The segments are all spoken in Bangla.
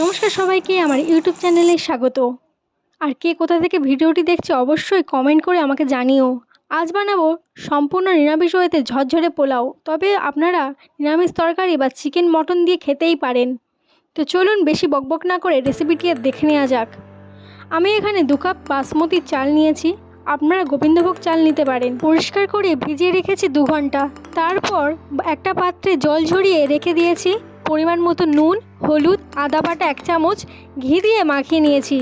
নমস্কার সবাইকে আমার ইউটিউব চ্যানেলে স্বাগত। আর কে কোথা থেকে ভিডিওটি দেখছে অবশ্যই কমেন্ট করে আমাকে জানিও। আজ বানাবো সম্পূর্ণ নিরামিষ ওয়েতে ঝরঝরে পোলাও, তবে আপনারা নিরামিষ তরকারি বা চিকেন মটন দিয়ে খেতেই পারেন। তো চলুন বেশি বকবক না করে রেসিপিটি দেখে নেওয়া যাক। আমি এখানে 2 কাপ বাসমতি চাল নিয়েছি, আপনারা গোবিন্দভোগ চাল নিতে পারেন। পরিষ্কার করে ভিজিয়ে রেখেছি 2 ঘন্টা। তারপর একটা পাত্রে জল ঝরিয়ে রেখে দিয়েছি। পরিমাণ মতো নুন, হলুদ, আদা বাটা 1 চামচ, ঘি দিয়ে মাখিয়ে নিয়েছি।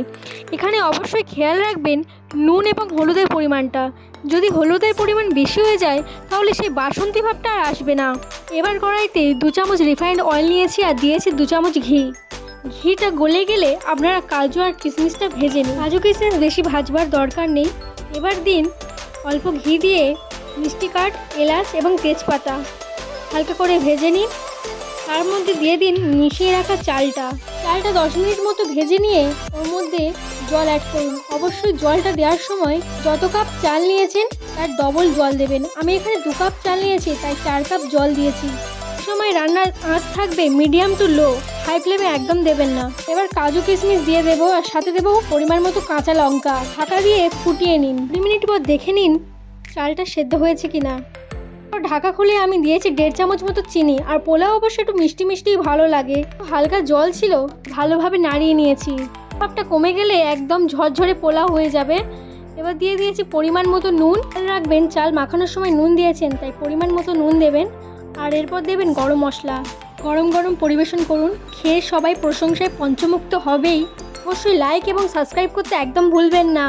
এখানে অবশ্যই খেয়াল রাখবেন নুন এবং হলুদের পরিমাণটা। যদি হলুদের পরিমাণ বেশি হয়ে যায় তাহলে সেই বাসন্তী ভাবটা আর আসবে না। এবার কড়াইতে 2 চামচ রিফাইন্ড অয়েল নিয়েছি আর দিয়েছি 2 চামচ ঘি। ঘিটা গলে গেলে আপনারা কাজু আর কিশমিশটা ভেজে নিন। কাজু কিশমিশ বেশি ভাজবার দরকার নেই। এবার দিন অল্প ঘি দিয়ে মিষ্টি কাঠ, এলাচ এবং তেজপাতা হালকা করে ভেজে নিন। তার মধ্যে দিয়ে দিন মিশিয়ে রাখা চালটা 10 মিনিট মতো ভেজে নিয়ে ওর মধ্যে জল অ্যাড করুন। অবশ্যই জলটা দেওয়ার সময় যত কাপ চাল নিয়েছেন তার ডবল জল দেবেন। আমি এখানে 2 কাপ চাল নিয়েছি তাই 4 কাপ জল দিয়েছি। সময় রান্নার আঁচ থাকবে মিডিয়াম টু লো, হাই ফ্লেমে একদম দেবেন না। এবার কাজু কিশমিশ দিয়ে দেবো আর সাথে দেবো পরিমাণ মতো কাঁচা লঙ্কা। ঢাকা দিয়ে ফুটিয়ে নিন। 2 মিনিট পর দেখে নিন চালটা সেদ্ধ হয়েছে কিনা। ঢাকা খুলে আমি দিয়েছি 1.5 চামচ মতো চিনি। আর পোলাও অবশ্য একটু মিষ্টি মিষ্টিই ভালো লাগে। হালকা জল ছিল, ভালোভাবে নাড়িয়ে নিয়েছি। ভাবটা কমে গেলে একদম ঝরঝরে পোলাও হয়ে যাবে। এবার দিয়ে দিয়েছি পরিমাণ মতো নুন। রাখবেন চাল মাখানোর সময় নুন দিয়েছেন তাই পরিমাণ মতো নুন দেবেন। আর এরপর দেবেন গরম মশলা। গরম গরম পরিবেশন করুন। খেয়ে সবাই প্রশংসায় পঞ্চমুক্ত হবেই। অবশ্যই লাইক এবং সাবস্ক্রাইব করতে একদম ভুলবেন না।